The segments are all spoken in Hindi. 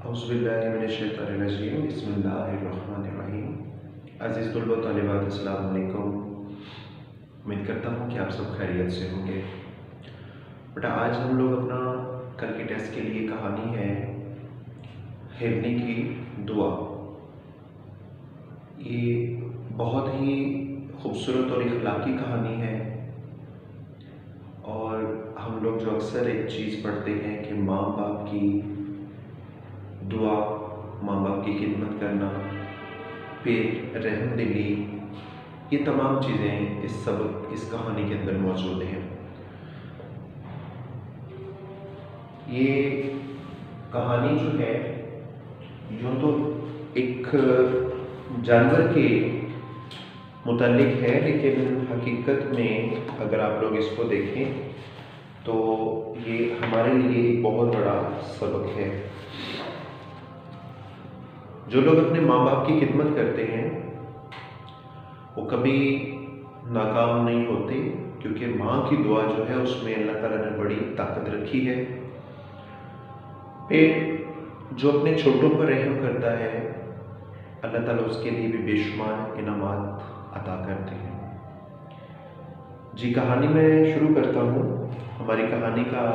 औज़ुबिल्लाहिमिनश्शैतानिर्रजीम बिस्मिल्लाहिर्रहमानिर्रहीम। अज़ीज़ तलबा व तालिबात, अस्सलाम वालेकुम। उम्मीद करता हूँ कि आप सब खैरियत से होंगे। बेटा, आज हम लोग अपना कल के टेस्ट के लिए कहानी है हिरनी की दुआ। ये बहुत ही खूबसूरत और इखलाकी कहानी है। और हम लोग जो अक्सर एक चीज़ पढ़ते हैं कि माँ बाप की दुआ, माँ बाप की खिदमत करना, फिर रहम दिली, ये तमाम चीज़ें इस कहानी के अंदर मौजूद हैं। ये कहानी जो है यूँ तो एक जानवर के मुताल्लिक है, लेकिन हकीकत में अगर आप लोग इसको देखें तो ये हमारे लिए एक बहुत बड़ा सबक है। जो लोग अपने माँ बाप की खिदमत करते हैं वो कभी नाकाम नहीं होते, क्योंकि माँ की दुआ जो है उसमें अल्लाह ताला ने बड़ी ताकत रखी है। फिर जो अपने छोटों पर रहम करता है अल्लाह ताला उसके लिए भी बेशुमार इनामात अता करते हैं। जी, कहानी में शुरू करता हूँ। हमारी कहानी का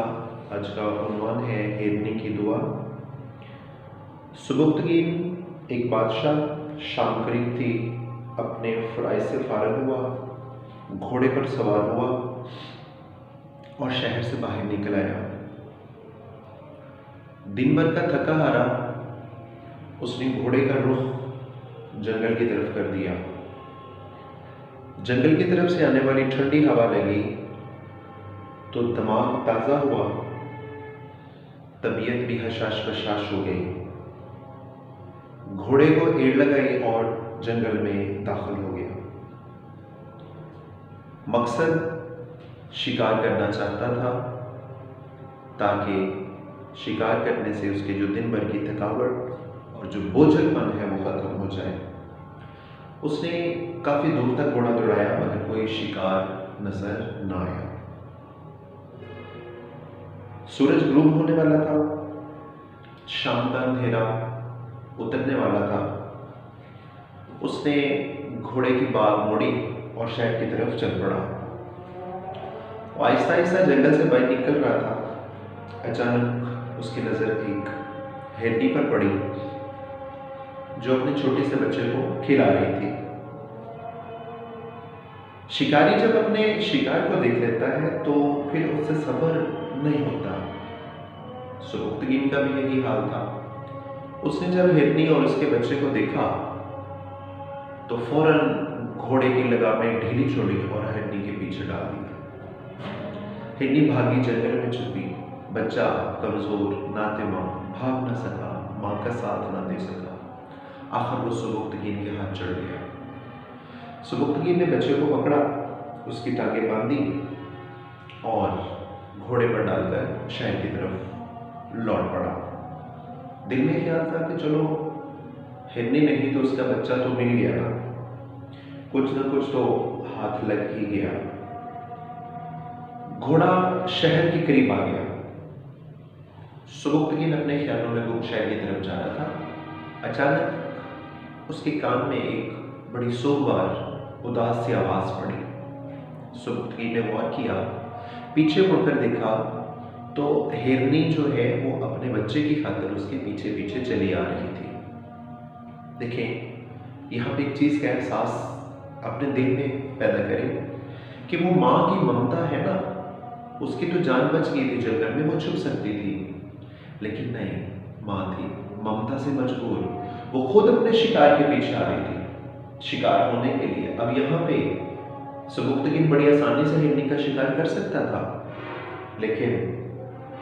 आज का उन्वान है हिरनी की दुआ। सुबुक्तगीन एक बादशाह शाम करीब थी, अपने फ़राइज़ से फारग हुआ, घोड़े पर सवार हुआ और शहर से बाहर निकल आया। दिन भर का थका हारा उसने घोड़े का रुख जंगल की तरफ कर दिया। जंगल की तरफ से आने वाली ठंडी हवा लगी तो दिमाग ताज़ा हुआ, तबीयत भी हशाश बशाश हो गई। घोड़े को एड़ लगाई और जंगल में दाखिल हो गया। मकसद शिकार करना चाहता था, ताकि शिकार करने से उसके जो दिन भर की थकावट और जो बोझलपन है वो ख़त्म हो जाए। उसने काफ़ी दूर तक घोड़ा दौड़ाया मगर कोई शिकार नजर न आया। सूरज गुरूब होने वाला था, शाम का अंधेरा उतरने वाला था। उसने घोड़े की बाल मोड़ी और शहर की तरफ चल पड़ा। वो आहिस्ता आहिस्ता जंगल से बाहर निकल रहा था। अचानक उसकी नज़र एक हिरनी पर पड़ी जो अपने छोटे से बच्चे को खिला रही थी। शिकारी जब अपने शिकार को देख लेता है तो फिर उससे सब्र नहीं होता। सुबुक्तगीन का भी यही हाल था। उसने जब हिरनी और उसके बच्चे को देखा तो फौरन घोड़े की लगामें ढीली छोड़ी और हिरनी के पीछे डाल दिया। हिरनी भागी, जंगल में छुपी। बच्चा कमजोर, नातिमा, भाग न सका, माँ का साथ न दे सका। आखिर वो सुबुक्तगीन के हाथ चढ़ गया। सुबुक्तगीन ने बच्चे को पकड़ा, उसकी टांगें बांधी और घोड़े पर डालकर शहर की तरफ लौट पड़ा। दिल में ख्याल था कि चलो हिरनी नहीं तो उसका बच्चा तो मिल गया ना, कुछ ना कुछ तो हाथ लग ही गया। घोड़ा शहर के करीब आ गया। सुबुक्तगीन अपने ख्यालों में गुम शहर की तरफ जा रहा था। अचानक उसके कान में एक बड़ी सोगवार उदास सी आवाज पड़ी। सुबुक्तगीन ने गौर किया, पीछे मुड़कर देखा तो हिरनी जो है वो अपने बच्चे की खातिर उसके पीछे पीछे चली आ रही थी। देखें, यहाँ पे एक चीज़ का एहसास अपने दिल में पैदा करें कि वो माँ की ममता है ना, उसकी तो जान बच गई थी जंगल में, वो छुप सकती थी, लेकिन नहीं, माँ थी ममता से मजबूर। वो खुद अपने शिकार के पीछे आ रही थी शिकार होने के लिए। अब यहाँ पे सुबुक्तगीन बड़ी आसानी से हिरनी का शिकार कर सकता था, लेकिन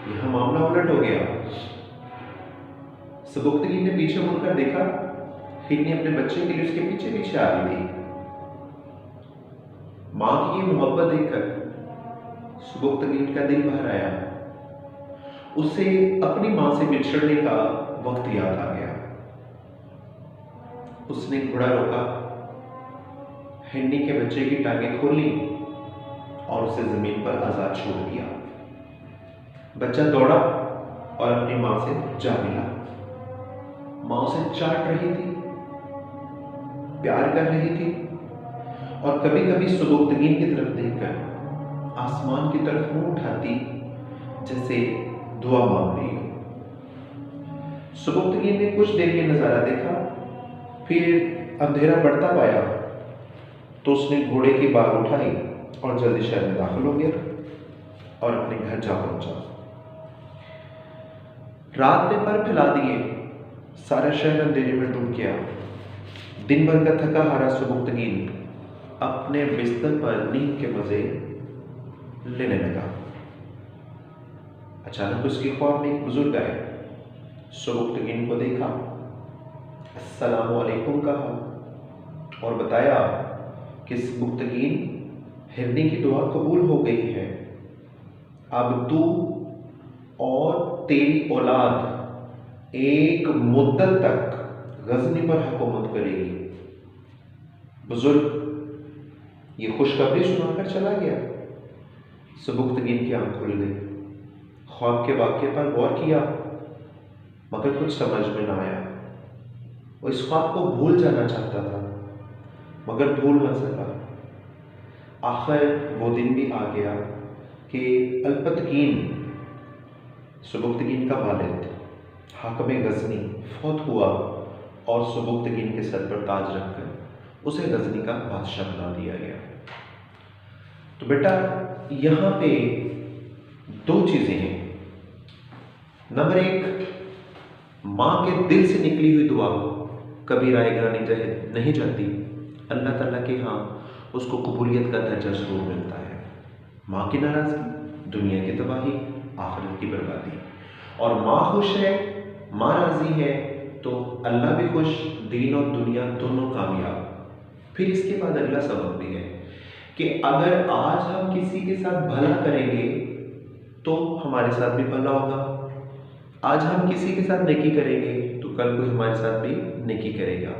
यह मामला उलट हो गया। सुबुक्तगीन ने पीछे मुड़कर देखा, हिरनी अपने बच्चे के लिए उसके पीछे पीछे आ रही थी। माँ की ये मोहब्बत देखकर सुबुक्तगीन का दिल भर आया। उसे अपनी माँ से बिछड़ने का वक्त याद आ गया। उसने घोड़ा रोका, हिरनी के बच्चे की टांगें खोली और उसे जमीन पर आजाद छोड़ दिया। बच्चा दौड़ा और अपनी माँ से जा मिला। माँ उसे चाट रही थी, प्यार कर रही थी, और कभी कभी सुबुक्तगीन की तरफ देखकर आसमान की तरफ मुंह उठाती जैसे दुआ मांग रही हो। सुबुक्तगीन ने कुछ देर ये नजारा देखा, फिर अंधेरा बढ़ता पाया तो उसने घोड़े की बाग उठाई और जल्दी शहर में दाखिल हो गया और अपने घर जा पहुंचा। रात ने पर फैला दिए, सारा शहर अंधेरे में डूब गया। दिन भर का थका हारा सुबुक्तगीन अपने बिस्तर पर नींद के मजे लेने लगा। अचानक उसके ख्वाब में एक बुजुर्ग आए, सुबुक्तगीन को देखा, अस्सलामु अलैकुम कहा और बताया कि सुबुक्तगीन, हिरनी की दुआ कबूल हो गई है। अब तू और तेरी औलाद एक मुद्दत तक गजनी पर हुकूमत करेगी। बुजुर्ग ये खुशखबरी सुनाकर चला गया। सुबुक्तगीन की आंख खुल गई, ख्वाब के वाक्य पर गौर किया, मगर कुछ समझ में ना आया। वो इस ख्वाब को भूल जाना चाहता था, मगर भूल ना सका। आखिर वो दिन भी आ गया कि अल्पतगीन, सुबुक्तगीन का वालिद हाकिम गजनी फौत हुआ और सुबुक्तगीन के सर पर ताज रखकर उसे गजनी का बादशाह बना दिया गया। तो बेटा यहाँ पे दो चीजें हैं। नंबर एक, माँ के दिल से निकली हुई दुआ कभी रायगानी नहीं जाती, अल्लाह ताला के यहाँ उसको कबूलियत का दर्जा जरूर मिलता है। माँ की नाराजगी, दुनिया की तबाही, आखिरत की बर्बादी। और माँ खुश है, माँ राजी है तो अल्लाह भी खुश, दीन और दुनिया दोनों कामयाब। फिर इसके बाद अगला सबक भी है कि अगर आज हम किसी के साथ भला करेंगे तो हमारे साथ भी भला होगा। आज हम किसी के साथ नेकी करेंगे तो कल कोई हमारे साथ भी नेकी करेगा।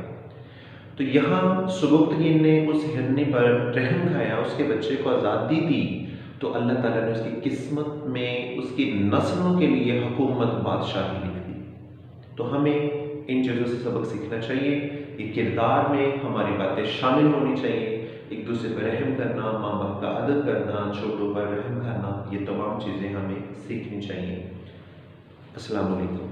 तो यहाँ सुबुक्तगीन ने उस हिरनी पर रहम खाया, उसके बच्चे को आज़ादी दी, तो अल्लाह ताला ने उसकी किस्मत में उसकी नस्लों के लिए हुकूमत बादशाही लिख दी। तो हमें इन चीज़ों से सबक सीखना चाहिए। ये किरदार में हमारी बातें शामिल होनी चाहिए, एक दूसरे पर रहम करना, माँ बाप का अदब करना, छोटों पर रहम करना, ये तमाम चीज़ें हमें सीखनी चाहिए। अस्सलाम वालेकुम।